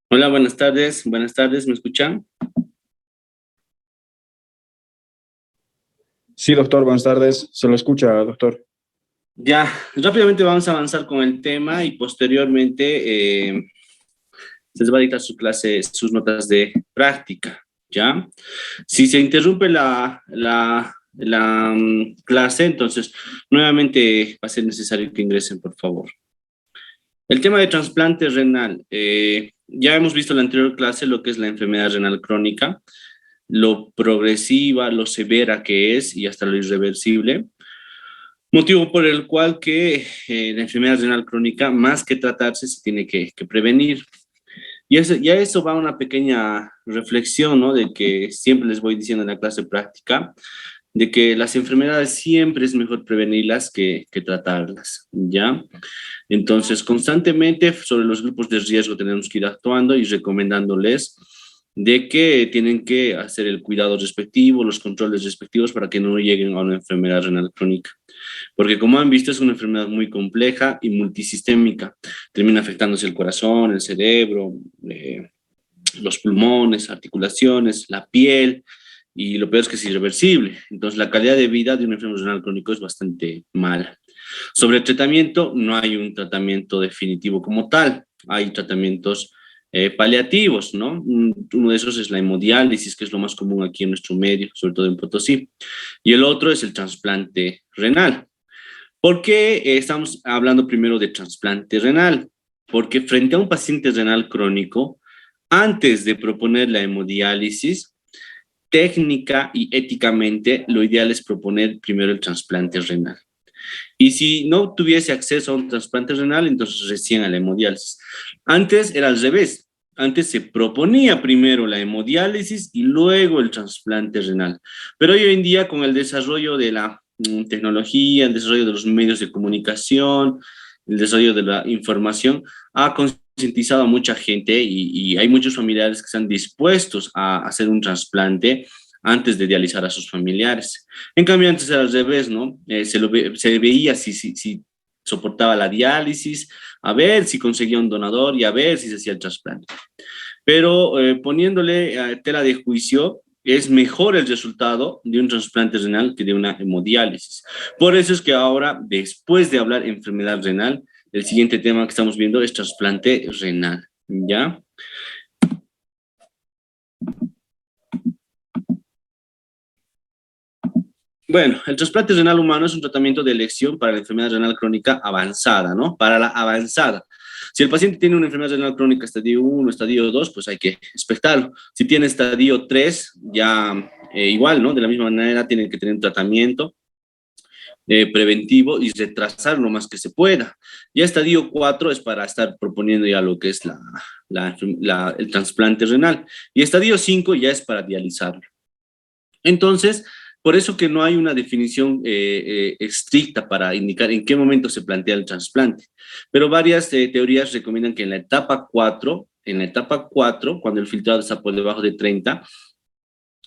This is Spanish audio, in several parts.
Hola, buenas tardes, ¿me escuchan? Sí, doctor, buenas tardes. Se lo escucha, doctor. Ya, rápidamente vamos a avanzar con el tema y posteriormente se les va a dictar su clase, sus notas de práctica, ¿ya? Si se interrumpe la clase, entonces nuevamente va a ser necesario que ingresen, por favor. El tema de trasplante renal. Ya hemos visto en la anterior clase lo que es la enfermedad renal crónica, lo progresiva, lo severa que es y hasta lo irreversible. Motivo por el cual que la enfermedad renal crónica, más que tratarse, se tiene que prevenir. Y a eso va una pequeña reflexión, ¿no? De que siempre les voy diciendo en la clase práctica, de que las enfermedades siempre es mejor prevenirlas que tratarlas, ¿ya? Entonces, constantemente sobre los grupos de riesgo tenemos que ir actuando y recomendándoles de que tienen que hacer el cuidado respectivo, los controles respectivos para que no lleguen a una enfermedad renal crónica. Porque como han visto, es una enfermedad muy compleja y multisistémica. Termina afectándose el corazón, el cerebro, los pulmones, articulaciones, la piel, y lo peor es que es irreversible. Entonces, la calidad de vida de un enfermo renal crónico es bastante mala. Sobre el tratamiento, no hay un tratamiento definitivo como tal. Hay tratamientos paliativos, ¿no? Uno de esos es la hemodiálisis, que es lo más común aquí en nuestro medio, sobre todo en Potosí. Y el otro es el trasplante renal. ¿Por qué estamos hablando primero de trasplante renal? Porque frente a un paciente renal crónico, antes de proponer la hemodiálisis, técnica y éticamente, lo ideal es proponer primero el trasplante renal. Y si no tuviese acceso a un trasplante renal, entonces recién a la hemodiálisis. Antes era al revés. Antes se proponía primero la hemodiálisis y luego el trasplante renal. Pero hoy en día, con el desarrollo de la tecnología, el desarrollo de los medios de comunicación, el desarrollo de la información, ha concientizado a mucha gente y hay muchos familiares que están dispuestos a hacer un trasplante antes de dializar a sus familiares. En cambio, antes era al revés, ¿no? Se veía si soportaba la diálisis, a ver si conseguía un donador y a ver si se hacía el trasplante. Pero poniéndole tela de juicio, es mejor el resultado de un trasplante renal que de una hemodiálisis. Por eso es que ahora, después de hablar enfermedad renal, el siguiente tema que estamos viendo es trasplante renal, ¿ya? Bueno, el trasplante renal humano es un tratamiento de elección para la enfermedad renal crónica avanzada, ¿no? Para la avanzada. Si el paciente tiene una enfermedad renal crónica estadio 1, estadio 2, pues hay que expectarlo. Si tiene estadio 3, ya igual, ¿no? De la misma manera tiene que tener un tratamiento preventivo y retrasar lo más que se pueda. Ya estadio 4 es para estar proponiendo ya lo que es el trasplante renal. Y estadio 5 ya es para dializarlo. Entonces, por eso que no hay una definición estricta para indicar en qué momento se plantea el trasplante. Pero varias teorías recomiendan que en la etapa 4, cuando el filtrado está por debajo de 30,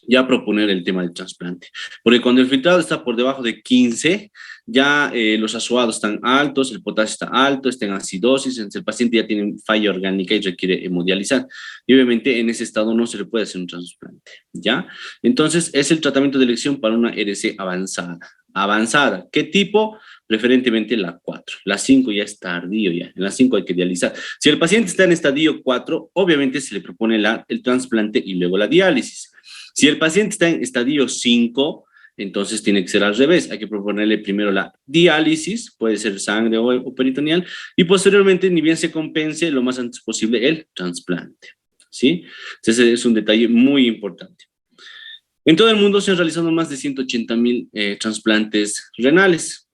ya proponer el tema del trasplante. Porque cuando el filtrado está por debajo de 15, ya los azuados están altos, el potasio está alto, está en acidosis, entonces el paciente ya tiene falla orgánica y requiere hemodializar. Y obviamente en ese estado no se le puede hacer un trasplante, ¿ya? Entonces es el tratamiento de elección para una RC avanzada. Avanzada, ¿qué tipo? Preferentemente la 4. La 5 ya es tardío ya, en la 5 hay que dializar. Si el paciente está en estadio 4, obviamente se le propone el trasplante y luego la diálisis. Si el paciente está en estadio 5, entonces tiene que ser al revés. Hay que proponerle primero la diálisis, puede ser sangre o peritoneal, y posteriormente, ni bien se compense, lo más antes posible, el trasplante. ¿Sí? Entonces, es un detalle muy importante. En todo el mundo se han realizado más de 180,000 trasplantes renales.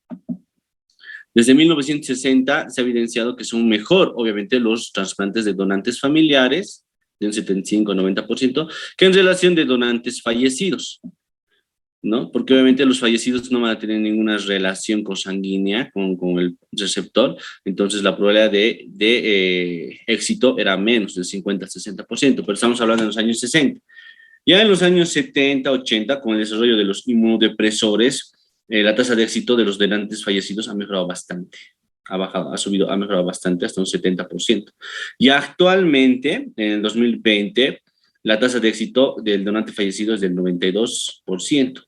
Desde 1960 se ha evidenciado que son mejor, obviamente, los trasplantes de donantes familiares, de un 75-90%, que en relación de donantes fallecidos, ¿no? Porque obviamente los fallecidos no van a tener ninguna relación consanguínea con el receptor, entonces la probabilidad de éxito era menos, del 50-60%, pero estamos hablando de los años 60. Ya en los años 70-80, con el desarrollo de los inmunodepresores, la tasa de éxito de los donantes fallecidos ha mejorado bastante. ha bajado, ha mejorado bastante, hasta un 70%. Y actualmente, en el 2020, la tasa de éxito del donante fallecido es del 92%.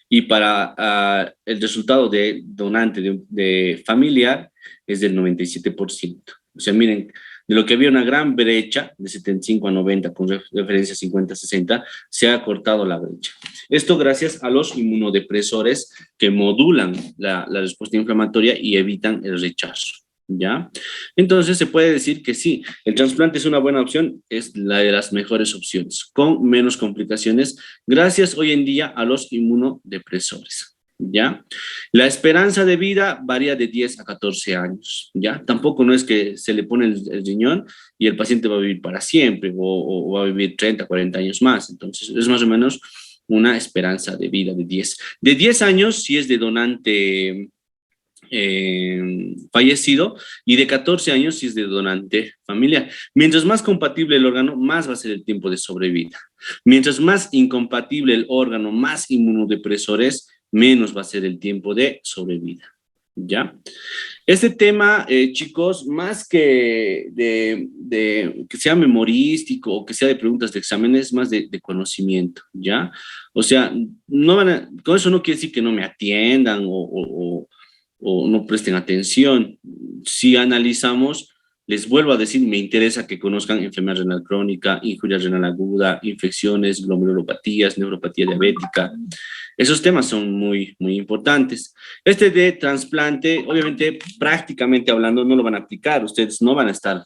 Y para el resultado de donante de familiar es del 97%. O sea, miren, de lo que había una gran brecha de 75 a 90 con referencia 50-60, se ha cortado la brecha. Esto gracias a los inmunodepresores que modulan la respuesta inflamatoria y evitan el rechazo. ¿Ya? Entonces se puede decir que sí, el trasplante es una buena opción, es la de las mejores opciones, con menos complicaciones, gracias hoy en día a los inmunodepresores. ¿Ya? La esperanza de vida varía de 10 a 14 años, ¿ya? Tampoco no es que se le pone el riñón y el paciente va a vivir para siempre o va a vivir 30, 40 años más. Entonces, es más o menos una esperanza de vida de 10. De 10 años, si es de donante fallecido, y de 14 años si es de donante familiar. Mientras más compatible el órgano, más va a ser el tiempo de sobrevida. Mientras más incompatible el órgano, más inmunodepresores, menos va a ser el tiempo de sobrevida. ¿Ya? Este tema, chicos, más que que sea memorístico o que sea de preguntas de exámenes, es más de conocimiento, ¿ya? O sea, con eso no quiere decir que no me atiendan o no presten atención. Si analizamos, les vuelvo a decir, me interesa que conozcan enfermedad renal crónica, injuria renal aguda, infecciones, glomerulopatías, neuropatía diabética. Esos temas son muy, muy importantes. Este de trasplante, obviamente, prácticamente hablando, no lo van a aplicar. Ustedes no van a estar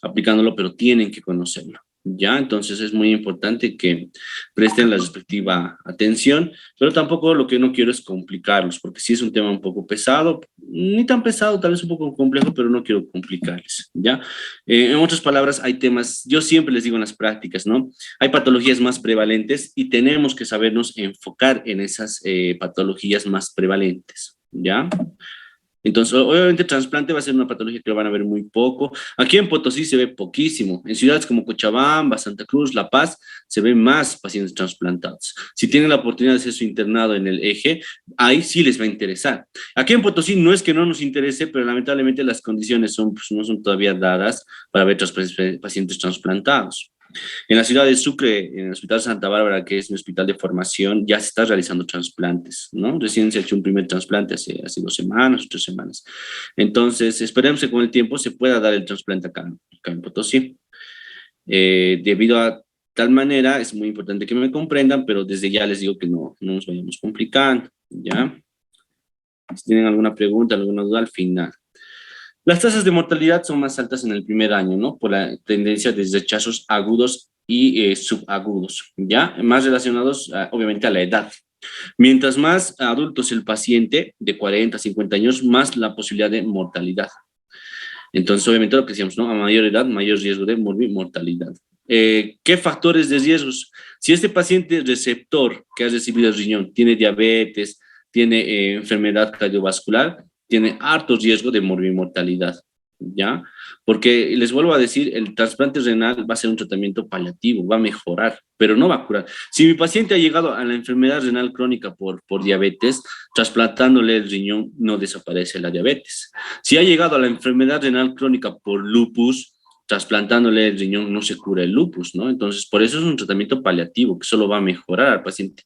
aplicándolo, pero tienen que conocerlo. ¿Ya? Entonces es muy importante que presten la respectiva atención, pero tampoco lo que no quiero es complicarlos, porque sí es un tema un poco pesado, ni tan pesado, tal vez un poco complejo, pero no quiero complicarles, ¿ya? En otras palabras, hay temas, yo siempre les digo en las prácticas, ¿no? Hay patologías más prevalentes y tenemos que sabernos enfocar en esas patologías más prevalentes, ¿ya? Entonces, obviamente, el trasplante va a ser una patología que lo van a ver muy poco. Aquí en Potosí se ve poquísimo. En ciudades como Cochabamba, Santa Cruz, La Paz, se ven más pacientes trasplantados. Si tienen la oportunidad de hacer su internado en el eje, ahí sí les va a interesar. Aquí en Potosí no es que no nos interese, pero lamentablemente las condiciones pues, no son todavía dadas para ver pacientes trasplantados. En la ciudad de Sucre, en el Hospital Santa Bárbara, que es un hospital de formación, ya se está realizando trasplantes, ¿no? Recién se ha hecho un primer trasplante hace 2 semanas, 3 semanas. Entonces, esperemos que con el tiempo se pueda dar el trasplante acá en Potosí. Debido a tal manera, es muy importante que me comprendan, pero desde ya les digo que no nos vayamos complicando, ¿ya? Si tienen alguna pregunta, alguna duda, al final. Las tasas de mortalidad son más altas en el primer año, ¿no? Por la tendencia de rechazos agudos y subagudos, ¿ya? Más relacionados, obviamente, a la edad. Mientras más adulto es el paciente, de 40 a 50 años, más la posibilidad de mortalidad. Entonces, obviamente, lo que decíamos, ¿no? A mayor edad, mayor riesgo de mortalidad. ¿Qué factores de riesgos? Si este paciente receptor que ha recibido el riñón tiene diabetes, tiene enfermedad cardiovascular, tiene alto riesgo de mortalidad, ¿ya? Porque les vuelvo a decir, el trasplante renal va a ser un tratamiento paliativo, va a mejorar, pero no va a curar. Si mi paciente ha llegado a la enfermedad renal crónica por diabetes, trasplantándole el riñón no desaparece la diabetes. Si ha llegado a la enfermedad renal crónica por lupus, trasplantándole el riñón no se cura el lupus, ¿no? Entonces, por eso es un tratamiento paliativo que solo va a mejorar al paciente.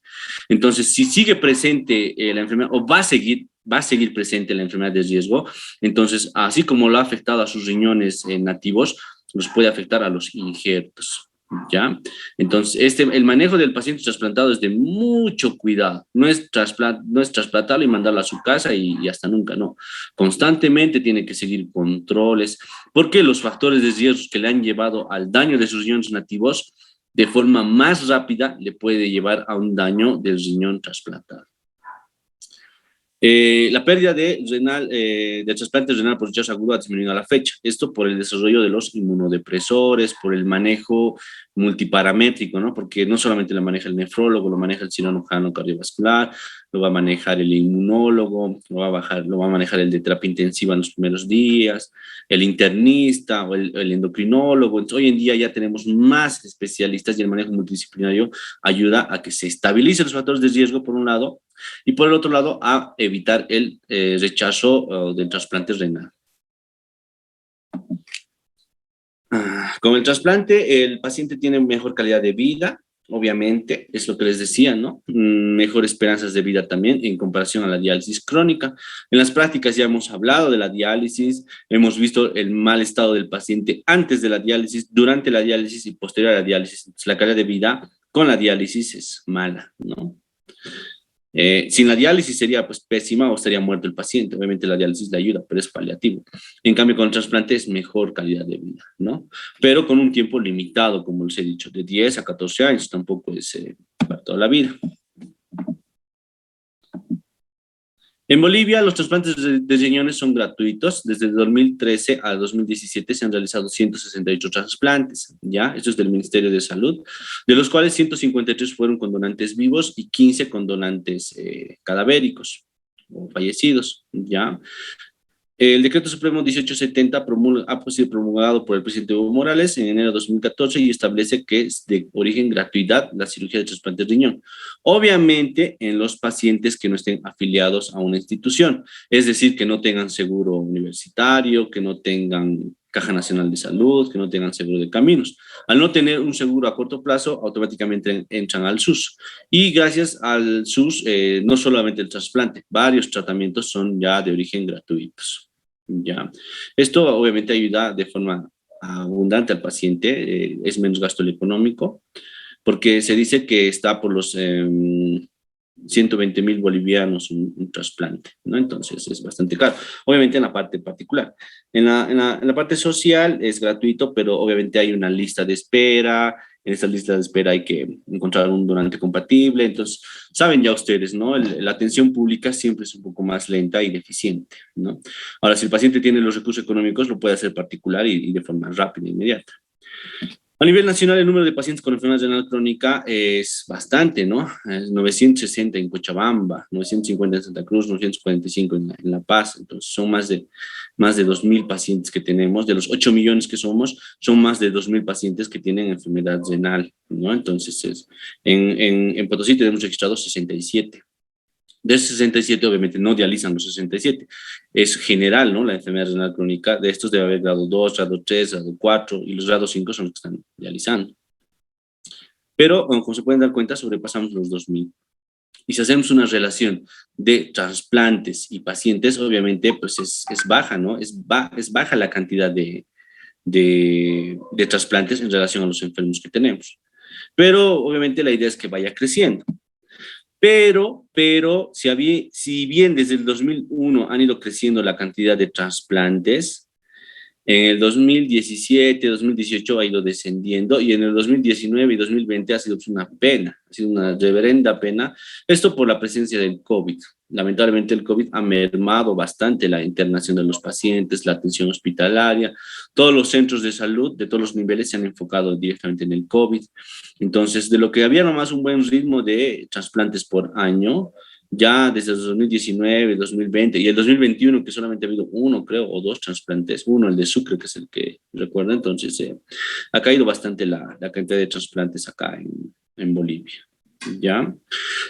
Entonces, si sigue presente la enfermedad o va a seguir presente la enfermedad de riesgo, entonces, así como lo ha afectado a sus riñones nativos, los puede afectar a los injertos, ¿ya? Entonces, el manejo del paciente trasplantado es de mucho cuidado. No es trasplantarlo y mandarlo a su casa y hasta nunca, no. Constantemente tiene que seguir controles, porque los factores de riesgo que le han llevado al daño de sus riñones nativos, de forma más rápida, le puede llevar a un daño del riñón trasplantado. La pérdida de trasplante renal por rechazo agudo ha disminuido a la fecha. Esto por el desarrollo de los inmunodepresores, por el manejo multiparamétrico, ¿no? Porque no solamente lo maneja el nefrólogo, lo maneja el cirujano cardiovascular, lo va a manejar el inmunólogo, lo va a manejar el de terapia intensiva en los primeros días, el internista o el endocrinólogo. Entonces, hoy en día ya tenemos más especialistas y el manejo multidisciplinario ayuda a que se estabilicen los factores de riesgo, por un lado, y por el otro lado, a evitar el rechazo del trasplante renal. Con el trasplante, el paciente tiene mejor calidad de vida, obviamente, es lo que les decía, ¿no? Mejor esperanzas de vida también en comparación a la diálisis crónica. En las prácticas ya hemos hablado de la diálisis, hemos visto el mal estado del paciente antes de la diálisis, durante la diálisis y posterior a la diálisis. Entonces, la calidad de vida con la diálisis es mala, ¿no? Sin la diálisis sería pues pésima o estaría muerto el paciente. Obviamente la diálisis le ayuda, pero es paliativo. En cambio, con el trasplante es mejor calidad de vida, ¿no? Pero con un tiempo limitado, como les he dicho, de 10 a 14 años, tampoco es para toda la vida. En Bolivia, los trasplantes de riñones son gratuitos. Desde 2013 a 2017 se han realizado 168 trasplantes, ¿ya? Esto es del Ministerio de Salud, de los cuales 153 fueron con donantes vivos y 15 con donantes cadavéricos o fallecidos, ¿ya? El decreto supremo 1870 ha sido promulgado por el presidente Evo Morales en enero de 2014 y establece que es de origen gratuidad la cirugía de trasplante de riñón. Obviamente en los pacientes que no estén afiliados a una institución, es decir, que no tengan seguro universitario, que no tengan Caja Nacional de Salud, que no tengan seguro de caminos. Al no tener un seguro a corto plazo, automáticamente entran al SUS. Y gracias al SUS, no solamente el trasplante, varios tratamientos son ya de origen gratuitos. Ya. Esto obviamente ayuda de forma abundante al paciente, es menos gasto económico, porque se dice que está por los 120.000 bolivianos un trasplante, ¿no? Entonces es bastante caro. Obviamente en la parte particular. En la parte social es gratuito, pero obviamente hay una lista de espera. En esta lista de espera hay que encontrar un donante compatible. Entonces, saben ya ustedes, ¿no? La atención pública siempre es un poco más lenta y deficiente, ¿no? Ahora, si el paciente tiene los recursos económicos, lo puede hacer particular y de forma rápida e inmediata. A nivel nacional, el número de pacientes con enfermedad renal crónica es bastante, ¿no? Es 960 en Cochabamba, 950 en Santa Cruz, 945 en La Paz. Entonces, son más de 2.000 pacientes que tenemos. De los 8 millones que somos, son más de 2.000 pacientes que tienen enfermedad renal, ¿no? Entonces, en Potosí tenemos registrados 67. De esos 67, obviamente, no dializan los 67. Es general, ¿no? La enfermedad renal crónica. De estos debe haber grado 2, grado 3, grado 4, y los grados 5 son los que están dializando. Pero, como se pueden dar cuenta, sobrepasamos los 2.000. Y si hacemos una relación de trasplantes y pacientes, obviamente, pues es baja, ¿no? Es baja la cantidad de trasplantes en relación a los enfermos que tenemos. Pero, obviamente, la idea es que vaya creciendo. Pero si bien desde el 2001 han ido creciendo la cantidad de trasplantes, en el 2017, 2018 ha ido descendiendo y en el 2019 y 2020 ha sido una pena, ha sido una reverenda pena. Esto por la presencia del COVID. Lamentablemente el COVID ha mermado bastante la internación de los pacientes, la atención hospitalaria. Todos los centros de salud de todos los niveles se han enfocado directamente en el COVID. Entonces, de lo que había nomás un buen ritmo de trasplantes por año, ya desde el 2019, 2020 y el 2021, que solamente ha habido uno, creo, o dos trasplantes, uno, el de Sucre, que es el que recuerdo, entonces ha caído bastante la cantidad de trasplantes acá en Bolivia, ¿ya?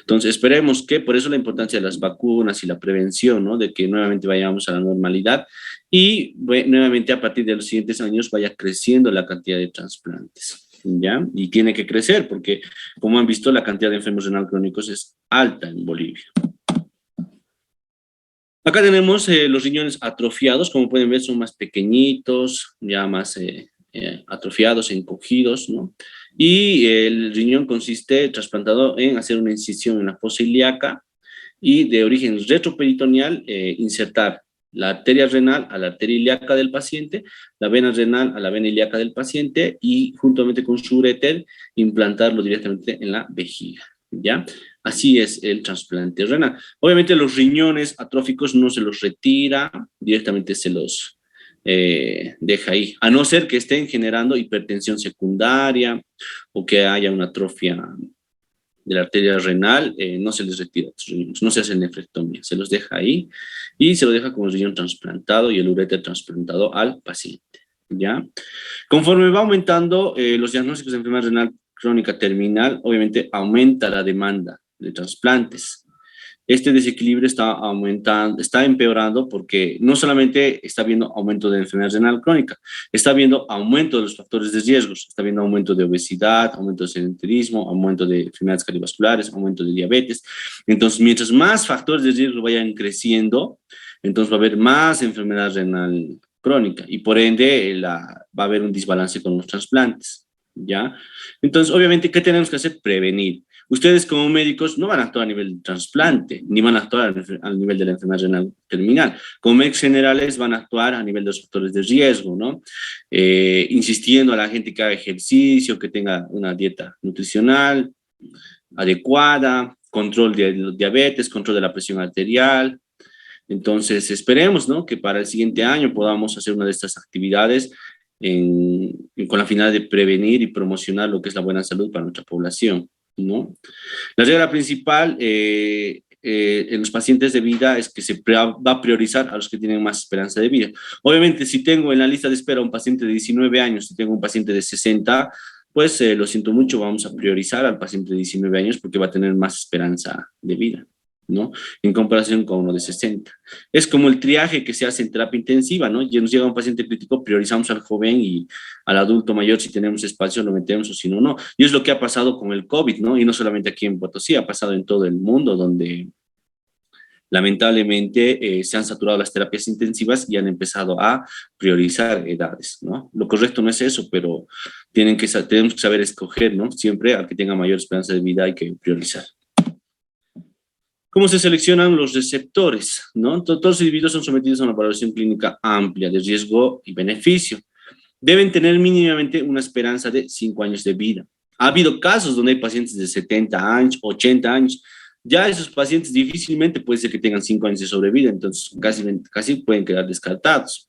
Entonces esperemos que, por eso la importancia de las vacunas y la prevención, ¿no? De que nuevamente vayamos a la normalidad y nuevamente a partir de los siguientes años vaya creciendo la cantidad de trasplantes. ¿Ya? Y tiene que crecer porque, como han visto, la cantidad de enfermos renal crónicos es alta en Bolivia. Acá tenemos los riñones atrofiados, como pueden ver son más pequeñitos, ya más atrofiados, encogidos, ¿no? Y el riñón consiste trasplantado en hacer una incisión en la fosa ilíaca y de origen retroperitoneal insertar la arteria renal a la arteria ilíaca del paciente, la vena renal a la vena ilíaca del paciente y juntamente con su uréter implantarlo directamente en la vejiga, ¿ya? Así es el trasplante renal. Obviamente los riñones atróficos no se los retira, directamente se los deja ahí, a no ser que estén generando hipertensión secundaria o que haya una atrofia de la arteria renal, no se les retira los riñones, no se hace nefrectomía, se los deja ahí y se lo deja con el riñón trasplantado y el uréter trasplantado al paciente, ¿ya? Conforme va aumentando los diagnósticos de enfermedad renal crónica terminal, obviamente aumenta la demanda de trasplantes. este desequilibrio está aumentando, está empeorando porque no solamente está habiendo aumento de enfermedad renal crónica, está habiendo aumento de los factores de riesgos, está habiendo aumento de obesidad, aumento de sedentarismo, aumento de enfermedades cardiovasculares, aumento de diabetes. Entonces, mientras más factores de riesgo vayan creciendo, entonces va a haber más enfermedad renal crónica y por ende va a haber un desbalance con los trasplantes, ¿ya? Entonces, obviamente, ¿qué tenemos que hacer? Prevenir. Ustedes como médicos no van a actuar a nivel de trasplante, ni van a actuar a nivel de la enfermedad renal terminal. Como médicos generales van a actuar a nivel de los factores de riesgo, ¿no? Insistiendo a la gente que haga ejercicio, que tenga una dieta nutricional adecuada, control de diabetes, control de la presión arterial. Entonces, esperemos, ¿no?, que para el siguiente año podamos hacer una de estas actividades con la finalidad de prevenir y promocionar lo que es la buena salud para nuestra población, ¿no? La regla principal en los pacientes de vida es que se va a priorizar a los que tienen más esperanza de vida. Obviamente, si tengo en la lista de espera un paciente de 19 años, si tengo un paciente de 60, pues lo siento mucho, vamos a priorizar al paciente de 19 años porque va a tener más esperanza de vida, ¿no? En comparación con uno de 60. Es como el triaje que se hace en terapia intensiva, ¿no? Ya nos llega un paciente crítico, priorizamos al joven y al adulto mayor, si tenemos espacio, lo metemos o si no, no. Y es lo que ha pasado con el COVID, ¿no? Y no solamente aquí en Potosí, ha pasado en todo el mundo, donde lamentablemente se han saturado las terapias intensivas y han empezado a priorizar edades, ¿no? Lo correcto no es eso, pero tenemos que saber escoger, ¿no? Siempre al que tenga mayor esperanza de vida hay que priorizar. ¿Cómo se seleccionan los receptores? ¿No? Todos los individuos son sometidos a una valoración clínica amplia de riesgo y beneficio. Deben tener mínimamente una esperanza de 5 años de vida. Ha habido casos donde hay pacientes de 70 años, 80 años. Ya esos pacientes difícilmente puede ser que tengan 5 años de sobrevida, entonces casi pueden quedar descartados.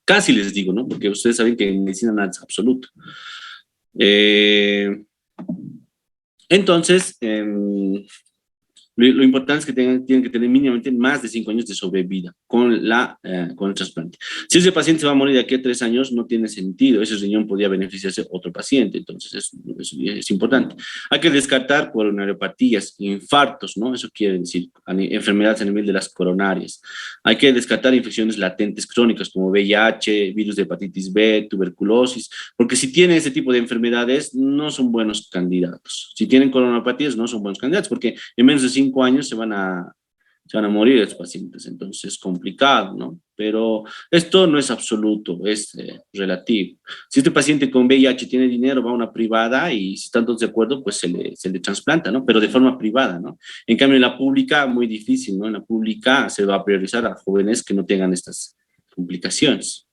Casi les digo, ¿no? Porque ustedes saben que en medicina nada es absoluto. Entonces, lo importante es que tienen que tener mínimamente más de 5 años de sobrevida con el trasplante. Si ese paciente se va a morir de aquí a 3 años, no tiene sentido. Ese riñón podría beneficiarse otro paciente, entonces es importante. Hay que descartar coronariopatías, infartos, ¿no? Eso quiere decir enfermedades a nivel de las coronarias. Hay que descartar infecciones latentes crónicas como VIH, virus de hepatitis B, tuberculosis, porque si tienen ese tipo de enfermedades, no son buenos candidatos. Si tienen coronariopatías, no son buenos candidatos, porque en menos de 5 años se van a morir los pacientes, entonces es complicado, ¿no? Pero esto no es absoluto, es relativo. Si este paciente con VIH tiene dinero, va a una privada y si están todos de acuerdo, pues se le trasplanta, ¿no? Pero de forma privada, ¿no? En cambio, en la pública, muy difícil, ¿no? En la pública se va a priorizar a jóvenes que no tengan estas complicaciones.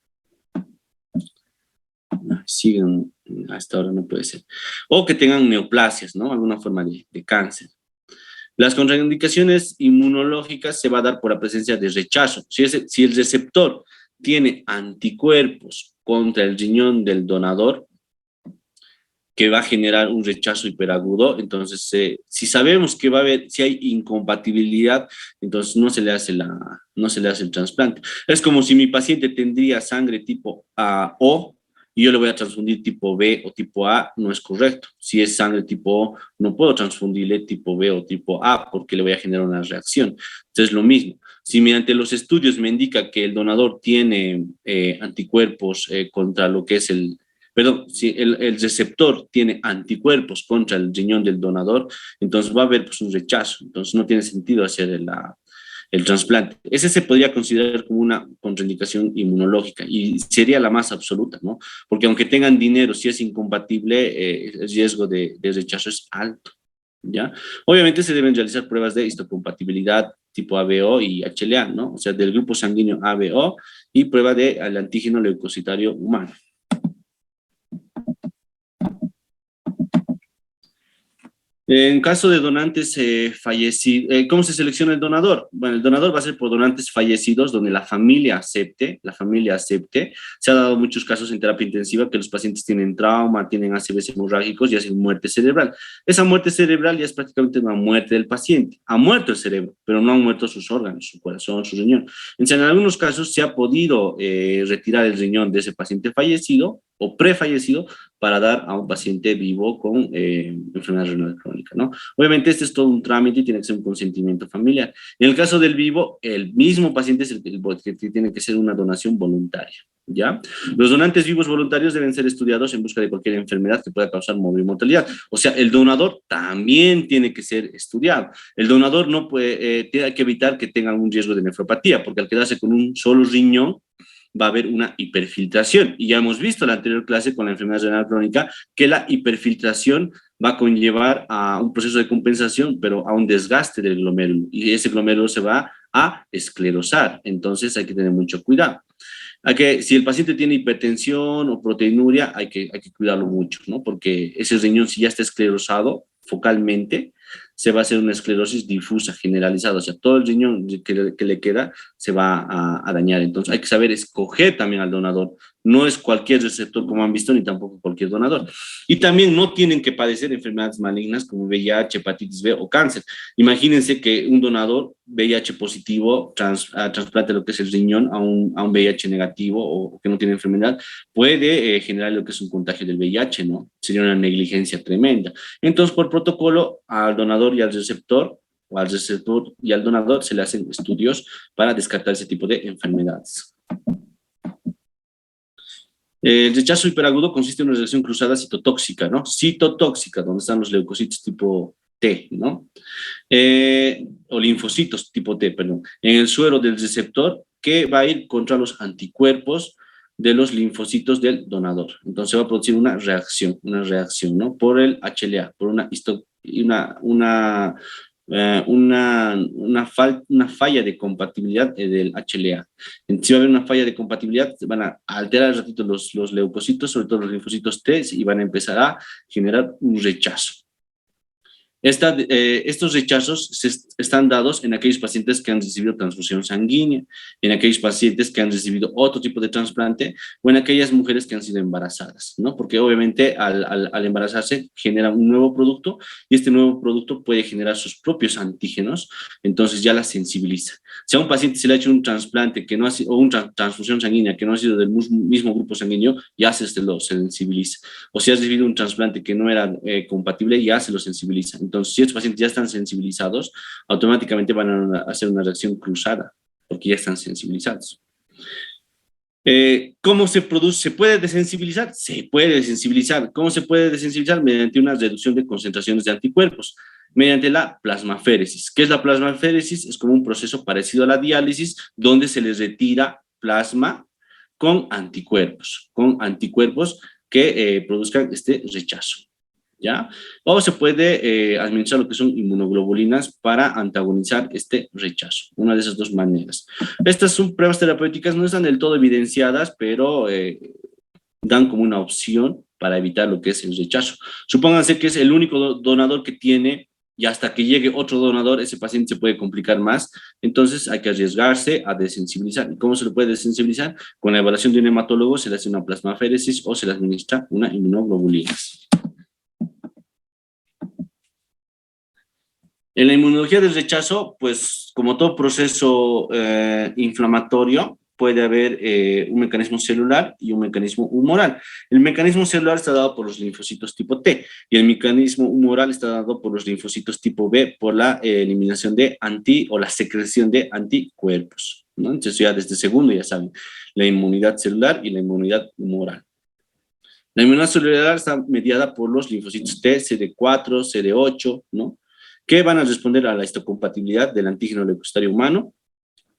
Siguen, hasta ahora no puede ser. O que tengan neoplasias, ¿no? Alguna forma de cáncer. Las contraindicaciones inmunológicas se va a dar por la presencia de rechazo. Si el receptor tiene anticuerpos contra el riñón del donador, que va a generar un rechazo hiperagudo, entonces si sabemos que va a haber, si hay incompatibilidad, entonces no se le hace el trasplante. Es como si mi paciente tendría sangre tipo A O, y yo le voy a transfundir tipo B o tipo A, no es correcto. Si es sangre tipo O, no puedo transfundirle tipo B o tipo A porque le voy a generar una reacción. Entonces, lo mismo. Si mediante los estudios me indica que el donador tiene anticuerpos contra lo que es si el receptor tiene anticuerpos contra el riñón del donador, entonces va a haber pues, un rechazo. Entonces, no tiene sentido hacer el trasplante. Ese se podría considerar como una contraindicación inmunológica y sería la más absoluta, ¿no? Porque aunque tengan dinero, si es incompatible, el riesgo de rechazo es alto, ¿ya? Obviamente se deben realizar pruebas de histocompatibilidad tipo ABO y HLA, ¿no? O sea, del grupo sanguíneo ABO y prueba del antígeno leucocitario humano. En caso de donantes fallecidos, ¿cómo se selecciona el donador? Bueno, el donador va a ser por donantes fallecidos donde la familia acepte. Se ha dado muchos casos en terapia intensiva que los pacientes tienen trauma, tienen ACVs hemorrágicos y hacen muerte cerebral. Esa muerte cerebral ya es prácticamente una muerte del paciente. Ha muerto el cerebro, pero no han muerto sus órganos, su corazón, su riñón. Entonces, en algunos casos se ha podido retirar el riñón de ese paciente fallecido o prefallecido para dar a un paciente vivo con enfermedad renal crónica, ¿no? Obviamente este es todo un trámite y tiene que ser un consentimiento familiar. En el caso del vivo, el mismo paciente es el que tiene que ser una donación voluntaria, ¿ya? Los donantes vivos voluntarios deben ser estudiados en busca de cualquier enfermedad que pueda causar morbimortalidad. O sea, el donador también tiene que ser estudiado. El donador no puede, tiene que evitar que tenga un riesgo de nefropatía, porque al quedarse con un solo riñón, va a haber una hiperfiltración. Y ya hemos visto en la anterior clase con la enfermedad renal crónica que la hiperfiltración va a conllevar a un proceso de compensación, pero a un desgaste del glomérulo. Y ese glomérulo se va a esclerosar. Entonces hay que tener mucho cuidado. Si el paciente tiene hipertensión o proteinuria, hay que cuidarlo mucho, ¿no? Porque ese riñón, si ya está esclerosado focalmente, se va a hacer una esclerosis difusa generalizada, o sea, todo el riñón que le queda se va a dañar. Entonces hay que saber escoger también al donador. No es cualquier receptor como han visto, ni tampoco cualquier donador. Y también no tienen que padecer enfermedades malignas como VIH, hepatitis B o cáncer. Imagínense que un donador VIH positivo trasplante lo que es el riñón a un VIH negativo o que no tiene enfermedad, puede generar lo que es un contagio del VIH, ¿no? Sería una negligencia tremenda. Entonces, por protocolo, al donador y al receptor, o al receptor y al donador, se le hacen estudios para descartar ese tipo de enfermedades. El rechazo hiperagudo consiste en una reacción cruzada citotóxica, ¿no? Citotóxica, donde están los leucocitos tipo T, ¿no? O linfocitos tipo T, perdón, en el suero del receptor que va a ir contra los anticuerpos de los linfocitos del donador. Entonces va a producir una reacción, ¿no? Por el HLA, por una falla de compatibilidad del HLA. Si va a haber una falla de compatibilidad, van a alterar el ratito los leucocitos, sobre todo los linfocitos T, y van a empezar a generar un rechazo. Estos rechazos están dados en aquellos pacientes que han recibido transfusión sanguínea, en aquellos pacientes que han recibido otro tipo de trasplante o en aquellas mujeres que han sido embarazadas, ¿no? Porque obviamente al embarazarse genera un nuevo producto y este nuevo producto puede generar sus propios antígenos, entonces ya la sensibiliza. Si a un paciente se le ha hecho un trasplante que no ha sido, o una transfusión sanguínea que no ha sido del mismo grupo sanguíneo, ya se sensibiliza. O si has recibido un trasplante que no era compatible, ya se lo sensibiliza. Entonces, si estos pacientes ya están sensibilizados, automáticamente van a hacer una reacción cruzada, porque ya están sensibilizados. ¿Cómo se produce? ¿Se puede desensibilizar? Se puede desensibilizar. ¿Cómo se puede desensibilizar? Mediante una reducción de concentraciones de anticuerpos, mediante la plasmaféresis. ¿Qué es la plasmaféresis? Es como un proceso parecido a la diálisis, donde se les retira plasma con anticuerpos que produzcan este rechazo, ¿ya? O se puede administrar lo que son inmunoglobulinas para antagonizar este rechazo, una de esas dos maneras. Estas son pruebas terapéuticas, no están del todo evidenciadas, pero dan como una opción para evitar lo que es el rechazo. Supónganse que es el único donador que tiene y hasta que llegue otro donador, ese paciente se puede complicar más, entonces hay que arriesgarse a desensibilizar. ¿Y cómo se lo puede desensibilizar? Con la evaluación de un hematólogo se le hace una plasmaféresis o se le administra una inmunoglobulina. En la inmunología del rechazo, pues como todo proceso inflamatorio, puede haber un mecanismo celular y un mecanismo humoral. El mecanismo celular está dado por los linfocitos tipo T y el mecanismo humoral está dado por los linfocitos tipo B por la eliminación de o la secreción de anticuerpos, ¿no? Entonces ya desde segundo ya saben, la inmunidad celular y la inmunidad humoral. La inmunidad celular está mediada por los linfocitos T, CD4, CD8, ¿no? Que van a responder a la histocompatibilidad del antígeno leucocitario humano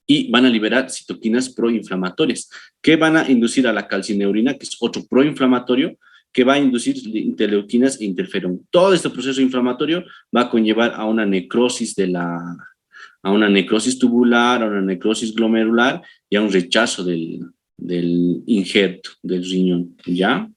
y van a liberar citoquinas proinflamatorias que van a inducir a la calcineurina, que es otro proinflamatorio, que va a inducir interleuquinas e interferón. Todo este proceso inflamatorio va a conllevar a una necrosis a una necrosis tubular, a una necrosis glomerular y a un rechazo del injerto del riñón, ¿ya?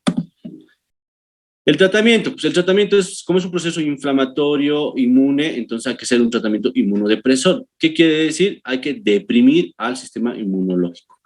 El tratamiento, pues el tratamiento como es un proceso inflamatorio, inmune, entonces hay que hacer un tratamiento inmunodepresor. ¿Qué quiere decir? Hay que deprimir al sistema inmunológico.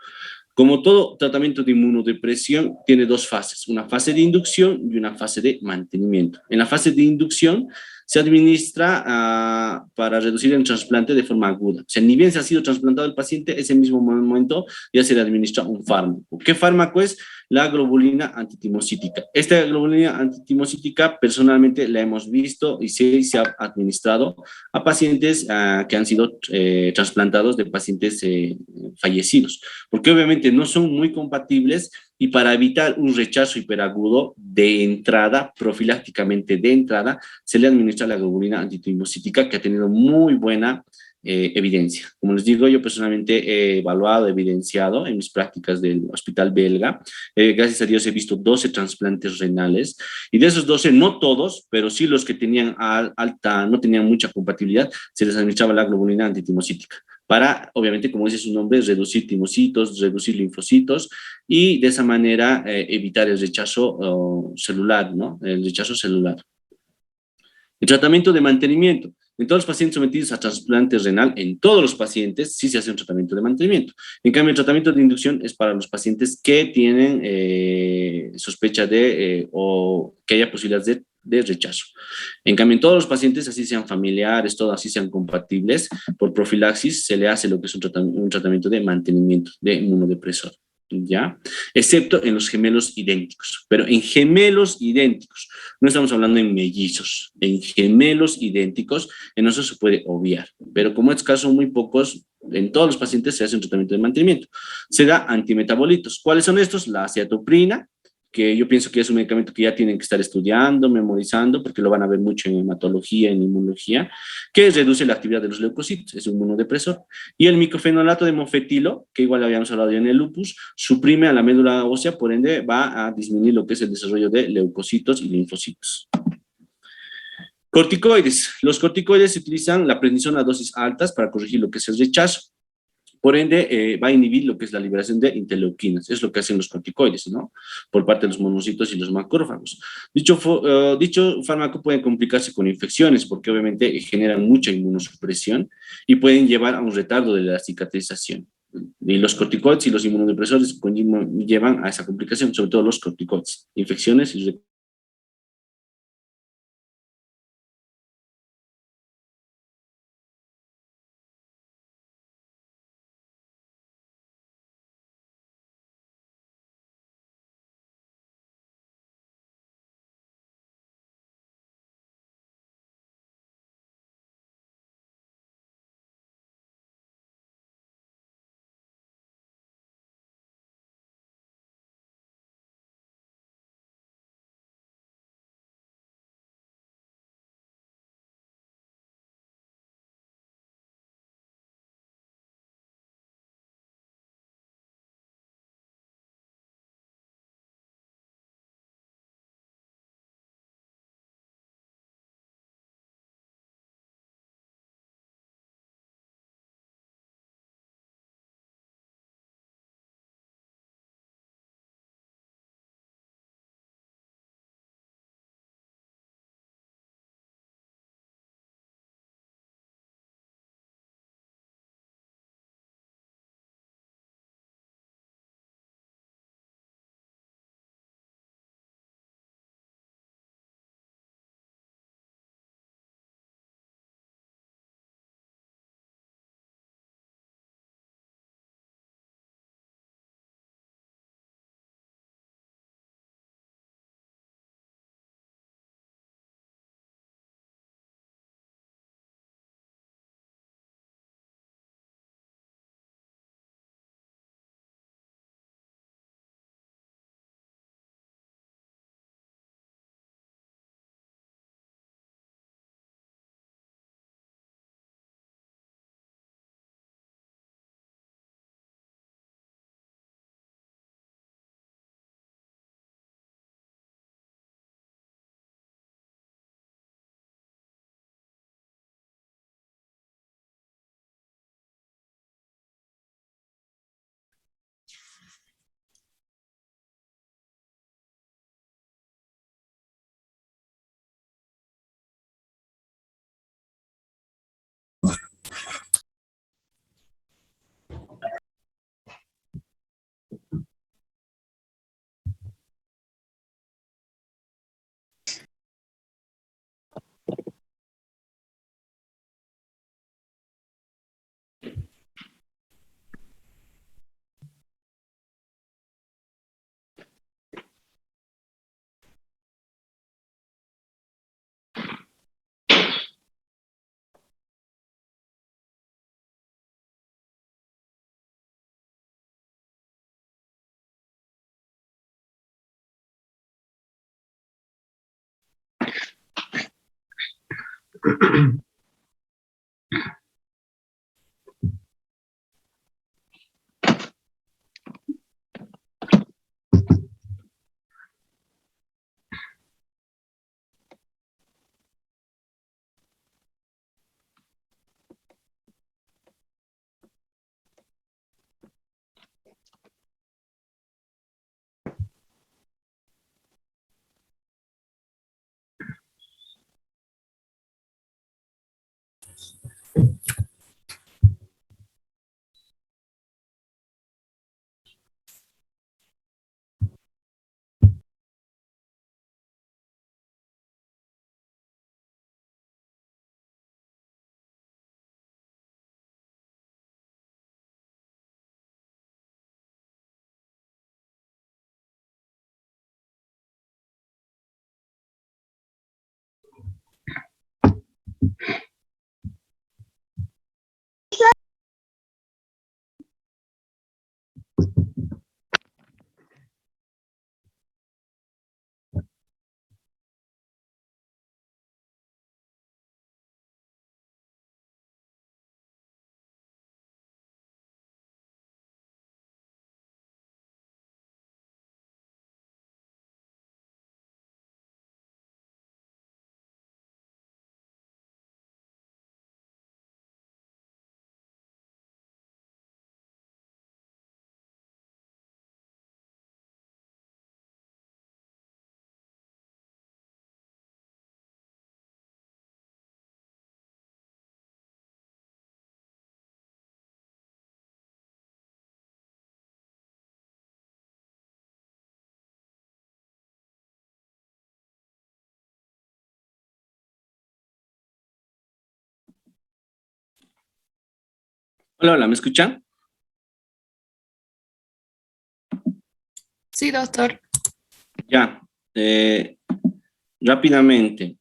Como todo tratamiento de inmunodepresión, tiene dos fases, una fase de inducción y una fase de mantenimiento. En la fase de inducción se administra para reducir el trasplante de forma aguda. O sea, ni bien se ha sido trasplantado el paciente, ese mismo momento ya se le administra un fármaco. ¿Qué fármaco es? La globulina antitimocítica. Esta globulina antitimocítica personalmente la hemos visto y se ha administrado a pacientes que han sido trasplantados de pacientes fallecidos, porque obviamente no son muy compatibles y para evitar un rechazo hiperagudo de entrada, profilácticamente de entrada, se le administra la globulina antitimocítica que ha tenido muy buena evidencia. Como les digo, yo personalmente he evaluado, evidenciado en mis prácticas del hospital belga. Gracias a Dios he visto 12 trasplantes renales y de esos 12, no todos, pero sí los que tenían alta, no tenían mucha compatibilidad, se les administraba la globulina antitimocítica para, obviamente, como dice su nombre, reducir timocitos, reducir linfocitos y de esa manera evitar el rechazo celular, ¿no? El rechazo celular. El tratamiento de mantenimiento. En todos los pacientes sometidos a trasplante renal, en todos los pacientes sí se hace un tratamiento de mantenimiento. En cambio, el tratamiento de inducción es para los pacientes que tienen sospecha de o que haya posibilidades de rechazo. En cambio, en todos los pacientes, así sean familiares, todos así sean compatibles, por profilaxis se le hace lo que es un tratamiento de mantenimiento de inmunodepresor. ¿Ya? Excepto en los gemelos idénticos. Pero en gemelos idénticos, no estamos hablando en mellizos, en gemelos idénticos, en eso se puede obviar. Pero como es caso muy pocos, en todos los pacientes se hace un tratamiento de mantenimiento. Se da antimetabolitos. ¿Cuáles son estos? La acetoprina, que yo pienso que es un medicamento que ya tienen que estar estudiando, memorizando, porque lo van a ver mucho en hematología, en inmunología, que reduce la actividad de los leucocitos, es un inmunodepresor. Y el micofenolato de mofetilo, que igual habíamos hablado ya en el lupus, suprime a la médula ósea, por ende va a disminuir lo que es el desarrollo de leucocitos y linfocitos. Corticoides. Los corticoides se utilizan la prednisona a dosis altas para corregir lo que es el rechazo. Por ende, va a inhibir lo que es la liberación de interleuquinas. Es lo que hacen los corticoides, ¿no? Por parte de los monocitos y los macrófagos. Dicho fármaco puede complicarse con infecciones porque obviamente generan mucha inmunosupresión y pueden llevar a un retardo de la cicatrización. Y los corticoides y los inmunodepresores llevan a esa complicación, sobre todo los corticoides, infecciones y Hola, hola, ¿me escuchan? Sí, doctor. Ya, rápidamente.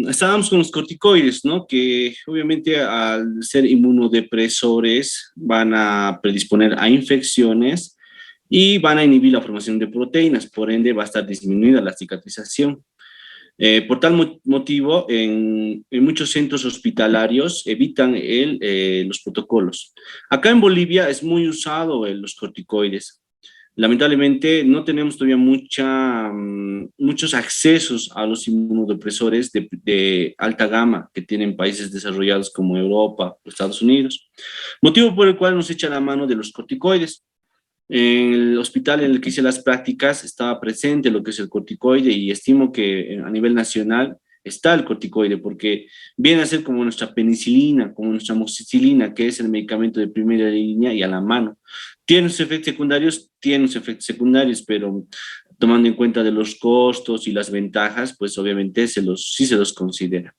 Estábamos con los corticoides, ¿no? Que obviamente al ser inmunodepresores van a predisponer a infecciones y van a inhibir la formación de proteínas, por ende va a estar disminuida la cicatrización. Por tal motivo, en muchos centros hospitalarios evitan los protocolos. Acá en Bolivia es muy usado los corticoides. Lamentablemente no tenemos todavía muchos accesos a los inmunodepresores de alta gama que tienen países desarrollados como Europa o Estados Unidos, motivo por el cual nos echa la mano de los corticoides. En el hospital en el que hice las prácticas estaba presente lo que es el corticoide y estimo que a nivel nacional está el corticoide porque viene a ser como nuestra penicilina, como nuestra amoxicilina, que es el medicamento de primera línea y a la mano. Tiene sus efectos secundarios, pero tomando en cuenta de los costos y las ventajas, pues obviamente sí se los considera.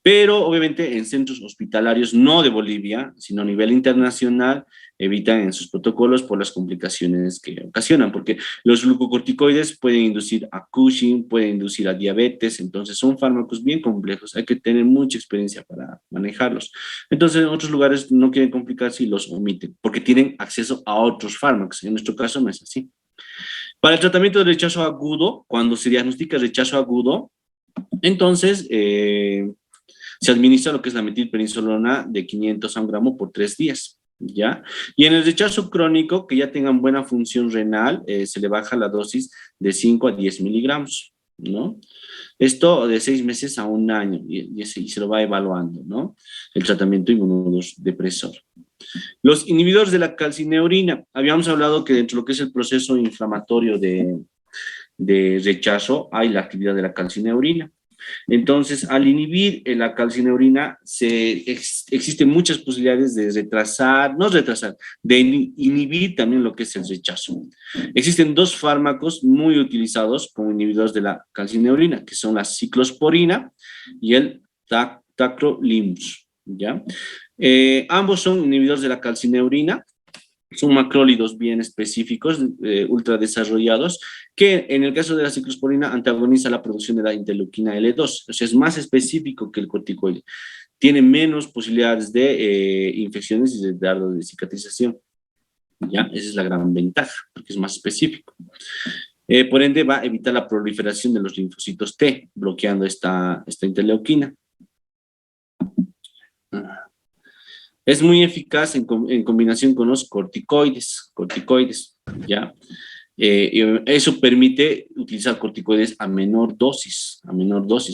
Pero obviamente en centros hospitalarios, no de Bolivia, sino a nivel internacional, evitan en sus protocolos por las complicaciones que ocasionan, porque los glucocorticoides pueden inducir a Cushing, pueden inducir a diabetes, entonces son fármacos bien complejos, hay que tener mucha experiencia para manejarlos. Entonces en otros lugares no quieren complicarse y los omiten, porque tienen acceso a otros fármacos, en nuestro caso no es así. Para el tratamiento de rechazo agudo, cuando se diagnostica rechazo agudo, entonces se administra lo que es la metilprednisolona de 500 a 1 gramo por 3 días, ¿ya? Y en el rechazo crónico, que ya tengan buena función renal, se le baja la dosis de 5 a 10 miligramos, ¿no? Esto de 6 meses a 1 año, y se lo va evaluando, ¿no? El tratamiento inmunodepresor. Los inhibidores de la calcineurina. Habíamos hablado que dentro de lo que es el proceso inflamatorio de rechazo hay la actividad de la calcineurina. Entonces, al inhibir la calcineurina, existen muchas posibilidades de de inhibir también lo que es el rechazo. Existen dos fármacos muy utilizados como inhibidores de la calcineurina, que son la ciclosporina y el tacrolimus, ¿ya? Ambos son inhibidores de la calcineurina, son macrólidos bien específicos, ultra desarrollados, que en el caso de la ciclosporina antagoniza la producción de la interleuquina L2, o sea, es más específico que el corticoide, tiene menos posibilidades de infecciones y de dardo de cicatrización, ¿ya? Esa es la gran ventaja, porque es más específico. Por ende, va a evitar la proliferación de los linfocitos T, bloqueando esta interleuquina. Es muy eficaz en combinación con los corticoides, ¿ya? Y eso permite utilizar corticoides a menor dosis.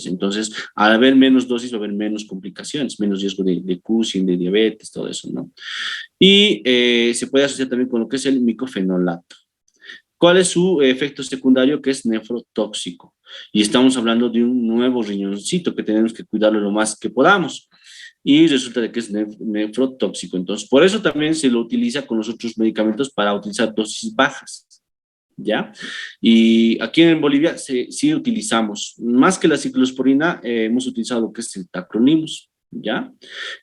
Entonces, al haber menos dosis va a haber menos complicaciones, menos riesgo de Cushing, de diabetes, todo eso, ¿no? Y se puede asociar también con lo que es el micofenolato. ¿Cuál es su efecto secundario? Que es nefrotóxico. Y estamos hablando de un nuevo riñoncito que tenemos que cuidarlo lo más que podamos. Y resulta de que es nefrotóxico. Entonces, por eso también se lo utiliza con los otros medicamentos para utilizar dosis bajas. ¿Ya? Y aquí en Bolivia sí utilizamos, más que la ciclosporina, hemos utilizado lo que es el tacrolimus. ¿Ya?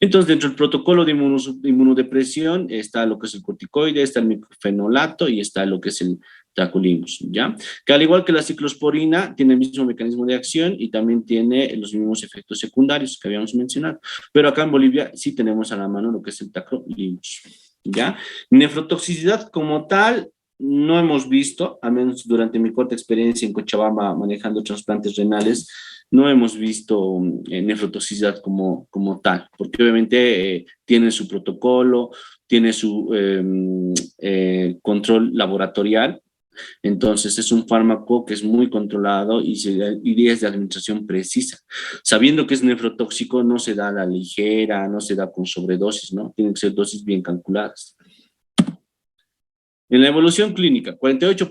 Entonces, dentro del protocolo de inmunodepresión está lo que es el corticoide, está el micofenolato y está lo que es el tacrolimus, ¿ya? Que al igual que la ciclosporina, tiene el mismo mecanismo de acción y también tiene los mismos efectos secundarios que habíamos mencionado. Pero acá en Bolivia sí tenemos a la mano lo que es el tacrolimus, ¿ya? Nefrotoxicidad como tal, no hemos visto, al menos durante mi corta experiencia en Cochabamba manejando trasplantes renales, no hemos visto nefrotoxicidad como tal, porque obviamente tiene su protocolo, tiene su control laboratorial. Entonces es un fármaco que es muy controlado y es de administración precisa. Sabiendo que es nefrotóxico, no se da a la ligera, no se da con sobredosis, ¿no? Tienen que ser dosis bien calculadas. En la evolución clínica, 48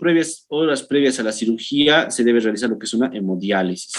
horas previas a la cirugía se debe realizar lo que es una hemodiálisis.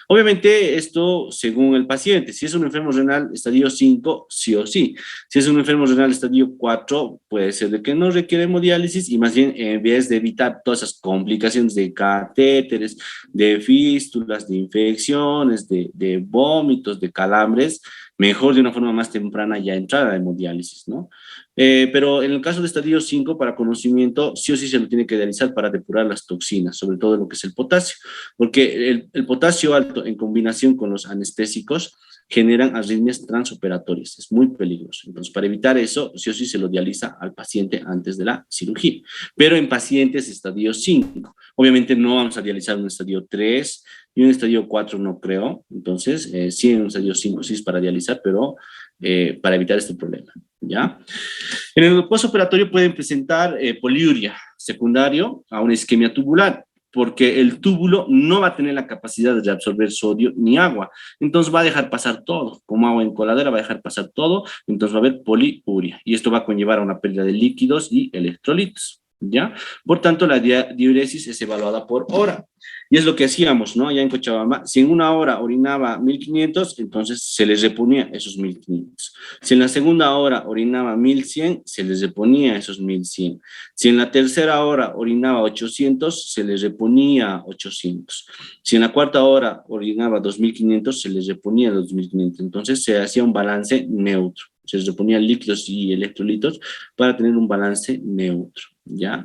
Obviamente esto según el paciente. Si es un enfermo renal estadio 5, sí o sí. Si es un enfermo renal estadio 4, puede ser de que no requiere hemodiálisis y más bien en vez de evitar todas esas complicaciones de catéteres, de fístulas, de infecciones, de vómitos, de calambres, mejor de una forma más temprana ya entrar a la hemodiálisis, ¿no? Pero en el caso de estadio 5, para conocimiento, sí o sí se lo tiene que realizar para depurar las toxinas, sobre todo lo que es el potasio, porque el potasio alto en combinación con los anestésicos generan arritmias transoperatorias, es muy peligroso. Entonces, para evitar eso, sí o sí se lo dializa al paciente antes de la cirugía, pero en pacientes estadio 5. Obviamente no vamos a dializar un estadio 3 y un estadio 4 no creo, entonces sí en un estadio 5 sí es para dializar, pero para evitar este problema, ¿ya? En el postoperatorio pueden presentar poliuria secundario a una isquemia tubular, porque el túbulo no va a tener la capacidad de absorber sodio ni agua, entonces va a dejar pasar todo, como agua en coladera va a dejar pasar todo, entonces va a haber poliuria, y esto va a conllevar a una pérdida de líquidos y electrolitos, ¿ya? Por tanto, la diuresis es evaluada por hora. Y es lo que hacíamos, ¿no? Allá en Cochabamba, si en una hora orinaba 1500, entonces se les reponía esos 1500. Si en la segunda hora orinaba 1100, se les reponía esos 1100. Si en la tercera hora orinaba 800, se les reponía 800. Si en la cuarta hora orinaba 2500, se les reponía 2500. Entonces se hacía un balance neutro. Se les reponía líquidos y electrolitos para tener un balance neutro, ¿ya?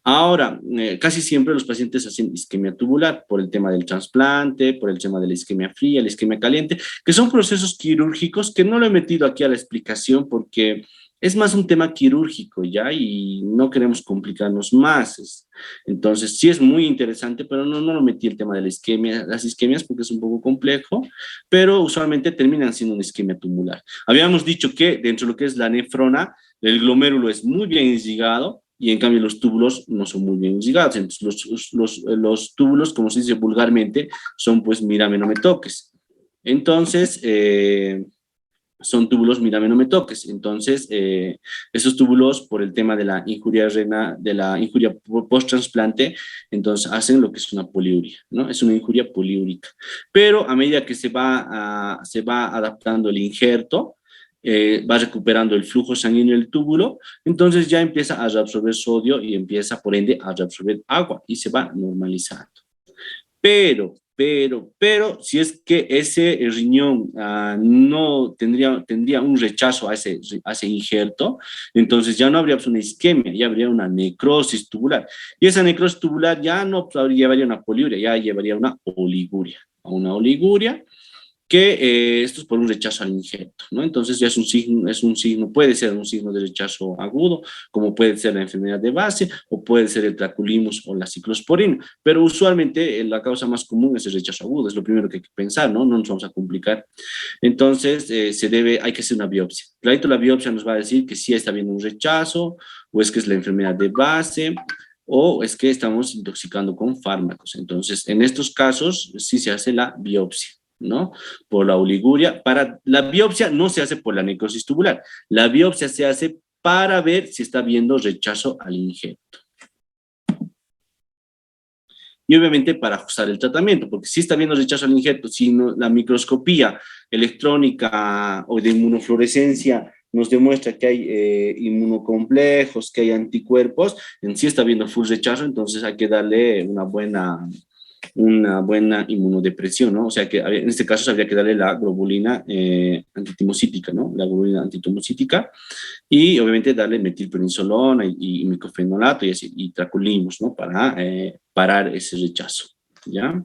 Ahora, casi siempre los pacientes hacen isquemia tubular por el tema del trasplante, por el tema de la isquemia fría, la isquemia caliente, que son procesos quirúrgicos que no lo he metido aquí a la explicación porque es más un tema quirúrgico, ¿ya? Y no queremos complicarnos más. Entonces, sí es muy interesante, pero no lo metí el tema de la isquemia, las isquemias porque es un poco complejo, pero usualmente terminan siendo una isquemia tubular. Habíamos dicho que dentro de lo que es la nefrona, el glomérulo es muy bien irrigado, y en cambio los túbulos no son muy bien irrigados. Entonces los túbulos, como se dice vulgarmente, son pues mírame no me toques. Entonces, son túbulos mírame no me toques. Entonces, esos túbulos por el tema de la injuria renal, de la injuria post-trasplante, entonces hacen lo que es una poliuria, ¿no? Es una injuria poliúrica. Pero a medida que se va adaptando el injerto, va recuperando el flujo sanguíneo del túbulo, entonces ya empieza a reabsorber sodio y empieza por ende a reabsorber agua y se va normalizando. Pero, si es que ese riñón no tendría un rechazo a ese injerto, entonces ya no habría una isquemia, ya habría una necrosis tubular. Y esa necrosis tubular ya no llevaría una poliuria, ya llevaría una oliguria. A una oliguria que esto es por un rechazo al injerto, ¿no? Entonces ya es un signo, puede ser un signo de rechazo agudo, como puede ser la enfermedad de base, o puede ser el traculimus o la ciclosporina, pero usualmente la causa más común es el rechazo agudo, es lo primero que hay que pensar, ¿no? No nos vamos a complicar. Entonces, hay que hacer una biopsia. Clarito, la biopsia nos va a decir que sí está habiendo un rechazo, o es que es la enfermedad de base, o es que estamos intoxicando con fármacos. Entonces, en estos casos, sí se hace la biopsia, ¿no? Por la oliguria. La biopsia no se hace por la necrosis tubular. La biopsia se hace para ver si está habiendo rechazo al injerto. Y obviamente para ajustar el tratamiento, porque si está habiendo rechazo al injerto, si no, la microscopía electrónica o de inmunofluorescencia nos demuestra que hay inmunocomplejos, que hay anticuerpos, en sí está habiendo full rechazo, entonces hay que darle una buena inmunodepresión, ¿no? O sea que en este caso habría que darle la globulina antitimocítica, ¿no? La globulina antitimocítica y obviamente darle metilprednisolona y micofenolato y traculimos, ¿no? Para parar ese rechazo, ¿ya?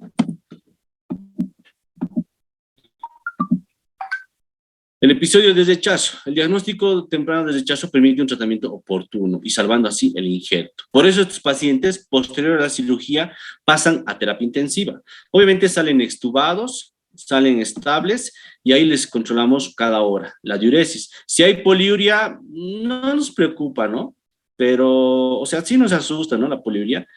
El episodio de rechazo. El diagnóstico temprano de rechazo permite un tratamiento oportuno y salvando así el injerto. Por eso estos pacientes, posterior a la cirugía, pasan a terapia intensiva. Obviamente salen extubados, salen estables y ahí les controlamos cada hora la diuresis. Si hay poliuria, no nos preocupa, ¿no? Pero, o sea, sí nos asusta, ¿no? La poliuria.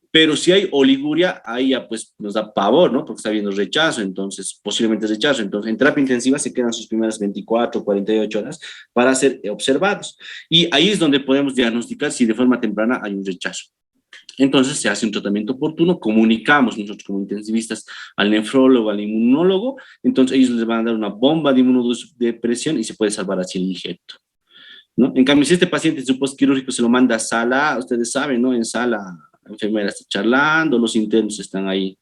Pero si hay oliguria, ahí ya pues nos da pavor, ¿no? Porque está habiendo rechazo, entonces posiblemente rechazo. Entonces en terapia intensiva se quedan sus primeras 24, 48 horas para ser observados. Y ahí es donde podemos diagnosticar si de forma temprana hay un rechazo. Entonces se hace un tratamiento oportuno, comunicamos nosotros como intensivistas al nefrólogo, al inmunólogo, entonces ellos les van a dar una bomba de inmunodepresión y se puede salvar así el injerto, ¿no? En cambio, si este paciente en su postquirúrgico se lo manda a sala, ustedes saben, ¿no? En sala la enfermera está charlando, los internos están ahí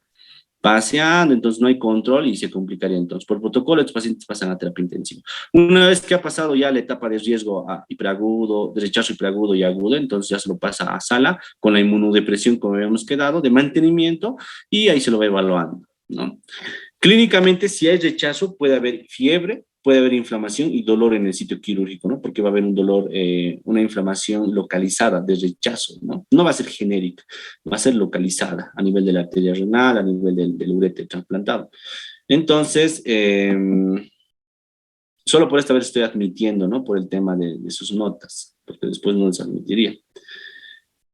paseando, entonces no hay control y se complicaría. Entonces, por protocolo, estos pacientes pasan a terapia intensiva. Una vez que ha pasado ya la etapa de riesgo a hiperagudo, de rechazo hiperagudo y agudo, entonces ya se lo pasa a sala con la inmunodepresión, como habíamos quedado, de mantenimiento, y ahí se lo va evaluando, ¿no? Clínicamente, si hay rechazo, puede haber fiebre, puede haber inflamación y dolor en el sitio quirúrgico, ¿no? Porque va a haber un dolor, una inflamación localizada de rechazo, ¿no? No va a ser genérica, va a ser localizada a nivel de la arteria renal, a nivel del ureter trasplantado. Entonces, solo por esta vez estoy admitiendo, ¿no? Por el tema de sus notas, porque después no les admitiría.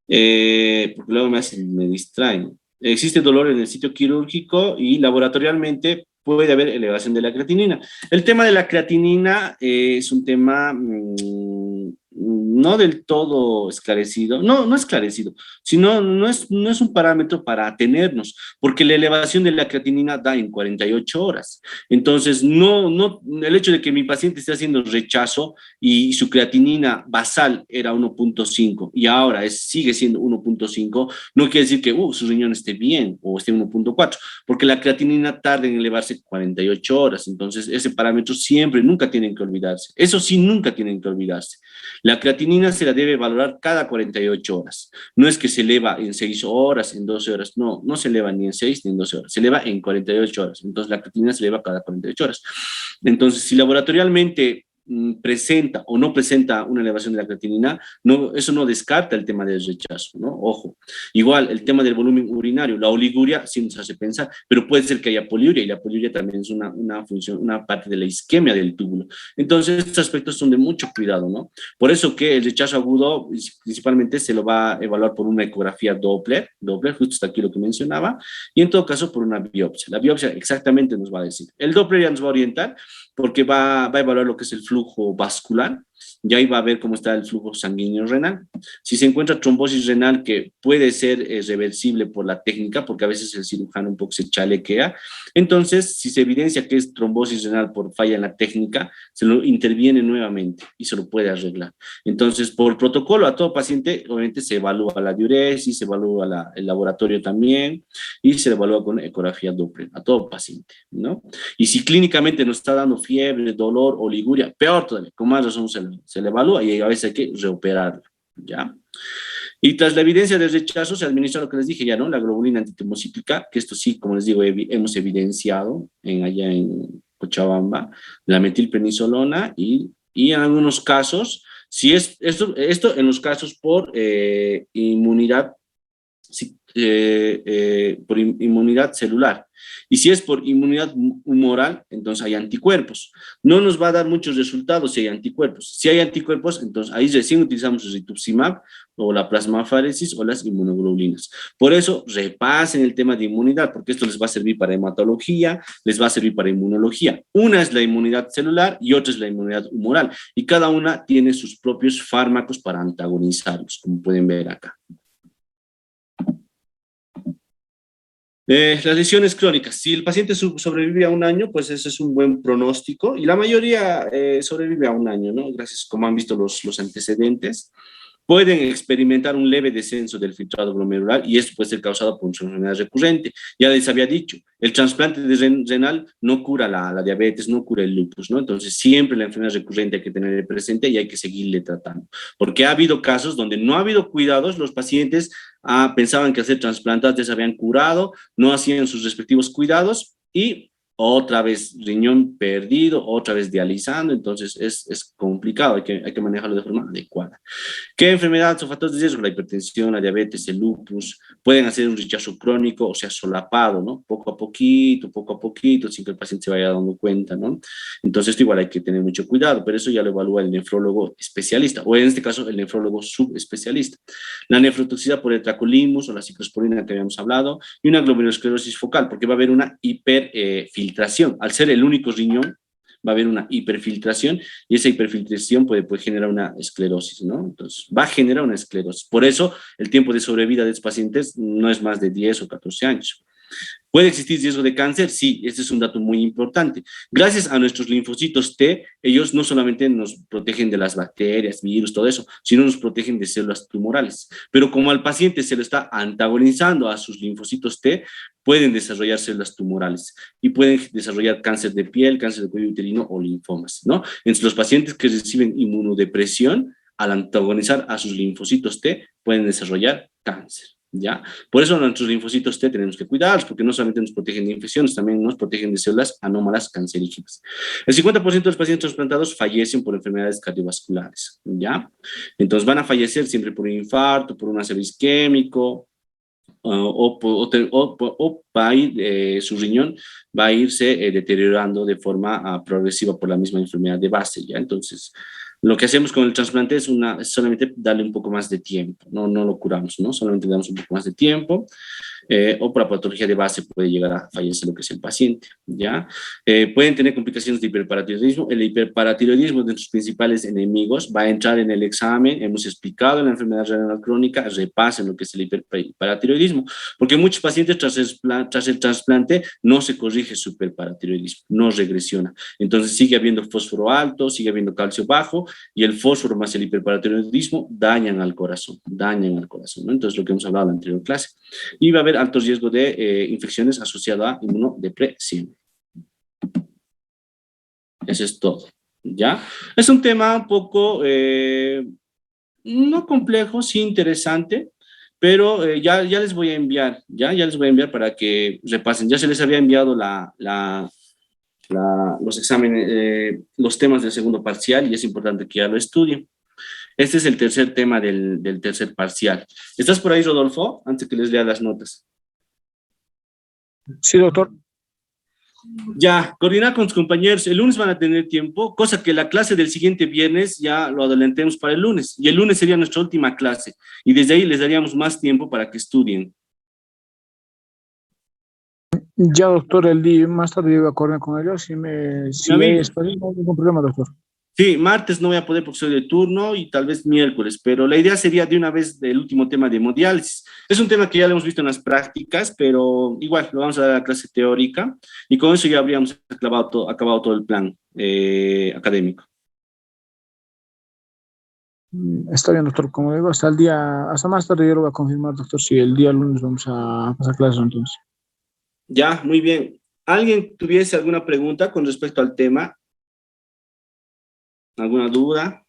Porque luego me distraen. Existe dolor en el sitio quirúrgico y laboratorialmente puede haber elevación de la creatinina. El tema de la creatinina es un tema no del todo esclarecido, no esclarecido, sino no es un parámetro para atenernos, porque la elevación de la creatinina da en 48 horas. Entonces, el hecho de que mi paciente esté haciendo rechazo y su creatinina basal era 1.5 y ahora sigue siendo 1.5, no quiere decir que su riñón esté bien o esté 1.4, porque la creatinina tarda en elevarse 48 horas. Entonces, ese parámetro nunca tienen que olvidarse. Eso sí, nunca tienen que olvidarse. La creatinina se la debe valorar cada 48 horas. No es que se eleva en 6 horas, en 12 horas. No se eleva ni en 6 ni en 12 horas. Se eleva en 48 horas. Entonces, la creatinina se eleva cada 48 horas. Entonces, si laboratorialmente presenta o no presenta una elevación de la creatinina, eso no descarta el tema del rechazo, ¿no? Ojo. Igual, el tema del volumen urinario, la oliguria sí nos hace pensar, pero puede ser que haya poliuria, y la poliuria también es una función, una parte de la isquemia del túbulo. Entonces, estos aspectos son de mucho cuidado, ¿no? Por eso que el rechazo agudo principalmente se lo va a evaluar por una ecografía Doppler, justo está aquí lo que mencionaba, y en todo caso por una biopsia. La biopsia exactamente nos va a decir. El Doppler ya nos va a orientar porque va a evaluar lo que es el flujo vascular, y ahí va a ver cómo está el flujo sanguíneo renal. Si se encuentra trombosis renal, que puede ser reversible por la técnica, porque a veces el cirujano un poco se chalequea, entonces si se evidencia que es trombosis renal por falla en la técnica, se lo interviene nuevamente y se lo puede arreglar. Entonces, por protocolo, a todo paciente obviamente se evalúa la diuresis, se evalúa el laboratorio también, y se evalúa con ecografía Doppler a todo paciente, ¿no? Y si clínicamente nos está dando fiebre, dolor, oliguria, peor todavía, con más razón se le evalúa y a veces hay que reoperarlo, ¿ya? Y tras la evidencia del rechazo se administra lo que les dije ya, ¿no? La globulina antitemocíclica, que esto sí, como les digo, hemos evidenciado Cochabamba, la metilprednisolona y en algunos casos, si es esto en los casos por inmunidad por inmunidad celular. Y si es por inmunidad humoral, entonces hay anticuerpos. No nos va a dar muchos resultados si hay anticuerpos. Si hay anticuerpos, entonces ahí recién utilizamos el rituximab o la plasmafaresis o las inmunoglobulinas. Por eso, repasen el tema de inmunidad, porque esto les va a servir para hematología, les va a servir para inmunología. Una es la inmunidad celular y otra es la inmunidad humoral. Y cada una tiene sus propios fármacos para antagonizarlos, como pueden ver acá. Las lesiones crónicas. Si el paciente sobrevive a un año, pues ese es un buen pronóstico y la mayoría sobrevive a un año, ¿no? Gracias, como han visto los antecedentes. Pueden experimentar un leve descenso del filtrado glomerular y esto puede ser causado por una enfermedad recurrente. Ya les había dicho, el trasplante renal no cura la diabetes, no cura el lupus, ¿no? Entonces siempre la enfermedad recurrente hay que tener presente y hay que seguirle tratando. Porque ha habido casos donde no ha habido cuidados, los pacientes pensaban que al ser trasplantados se habían curado, no hacían sus respectivos cuidados y otra vez riñón perdido, otra vez dializando, entonces es complicado, hay que manejarlo de forma adecuada. ¿Qué enfermedades o factores de riesgo? La hipertensión, la diabetes, el lupus, pueden hacer un rechazo crónico, o sea, solapado, ¿no? Poco a poquito, sin que el paciente se vaya dando cuenta, ¿no? Entonces, esto igual hay que tener mucho cuidado, pero eso ya lo evalúa el nefrólogo especialista, o en este caso, el nefrólogo subespecialista. La nefrotoxicidad por el tracolimus o la ciclosporina que habíamos hablado, y una glomerulosclerosis focal, porque va a haber una hiperfiltración. Al ser el único riñón, va a haber una hiperfiltración y esa hiperfiltración puede generar una esclerosis, ¿no? Entonces, va a generar una esclerosis. Por eso, el tiempo de sobrevida de estos pacientes no es más de 10 o 14 años. ¿Puede existir riesgo de cáncer? Sí, este es un dato muy importante. Gracias a nuestros linfocitos T, ellos no solamente nos protegen de las bacterias, virus, todo eso, sino nos protegen de células tumorales. Pero como al paciente se lo está antagonizando a sus linfocitos T, pueden desarrollar células tumorales y pueden desarrollar cáncer de piel, cáncer de cuello uterino o linfomas, ¿no? Entre los pacientes que reciben inmunodepresión, al antagonizar a sus linfocitos T, pueden desarrollar cáncer. ¿Ya? Por eso nuestros linfocitos T tenemos que cuidarlos, porque no solamente nos protegen de infecciones, también nos protegen de células anómalas cancerígenas. El 50% de los pacientes trasplantados fallecen por enfermedades cardiovasculares, ¿ya? Entonces van a fallecer siempre por un infarto, por un acero isquémico, o va a ir, su riñón va a irse deteriorando de forma progresiva por la misma enfermedad de base, ¿ya? Entonces, lo que hacemos con el trasplante es solamente darle un poco más de tiempo, no lo curamos, ¿no? Solamente damos un poco más de tiempo, o por la patología de base puede llegar a fallecer lo que es el paciente, ¿ya? Pueden tener complicaciones de hiperparatiroidismo. El hiperparatiroidismo es de nuestros principales enemigos, va a entrar en el examen, hemos explicado en la enfermedad renal crónica, repasen lo que es el hiperparatiroidismo, porque muchos pacientes tras el trasplante no se corrige su hiperparatiroidismo, no regresiona, entonces sigue habiendo fósforo alto, sigue habiendo calcio bajo, y el fósforo más el hiperparatiroidismo dañan al corazón, ¿no? Entonces lo que hemos hablado en la anterior clase. Y va a haber alto riesgo de infecciones asociado a inmunodepresión. Eso es todo, ¿ya? Es un tema un poco, no complejo, sí interesante, pero ya les voy a enviar, ya les voy a enviar para que repasen. Ya se les había enviado los exámenes, los temas del segundo parcial y es importante que ya lo estudien. Este es el tercer tema del tercer parcial. ¿Estás por ahí, Rodolfo? Antes que les lea las notas. Sí, doctor. Ya, coordinar con tus compañeros. El lunes van a tener tiempo, cosa que la clase del siguiente viernes ya lo adelantemos para el lunes. Y el lunes sería nuestra última clase. Y desde ahí les daríamos más tiempo para que estudien. Ya, doctor, el día más tarde yo voy a coordinar con ellos. Si hay espacio, no hay ningún problema, doctor. Sí, martes no voy a poder porque soy de turno y tal vez miércoles, pero la idea sería de una vez del último tema de hemodiálisis. Es un tema que ya lo hemos visto en las prácticas, pero igual lo vamos a dar a la clase teórica y con eso ya habríamos acabado todo el plan académico. Está bien, doctor. Como digo, hasta más tarde yo lo voy a confirmar, doctor, si el día lunes vamos a pasar clases entonces. Ya, muy bien. ¿Alguien tuviese alguna pregunta con respecto al tema? ¿Alguna duda?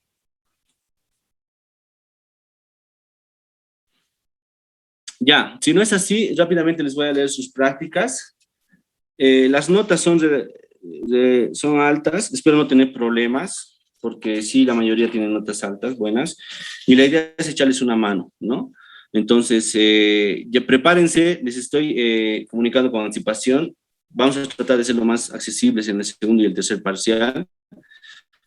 Ya, si no es así, rápidamente les voy a leer sus prácticas. Las notas son son altas, espero no tener problemas, porque sí, la mayoría tienen notas altas, buenas, y la idea es echarles una mano, ¿no? Entonces, ya prepárense, les estoy comunicando con anticipación, vamos a tratar de ser lo más accesibles en el segundo y el tercer parcial.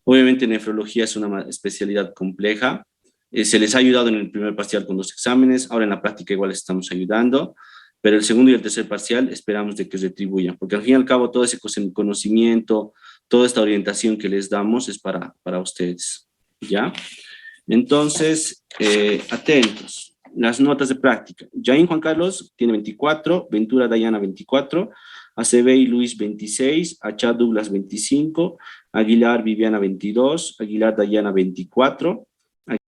Obviamente, nefrología es una especialidad compleja, se les ha ayudado en el primer parcial con 2 exámenes, ahora en la práctica igual les estamos ayudando, pero el segundo y el tercer parcial esperamos de que retribuyan, porque al fin y al cabo todo ese conocimiento, toda esta orientación que les damos es para ustedes, ¿ya? Entonces, atentos. Las notas de práctica. Jain Juan Carlos tiene 24, Ventura Dayana 24, Acebey Luis 26, Achá Douglas 25, Aguilar Viviana 22, Aguilar Dayana 24,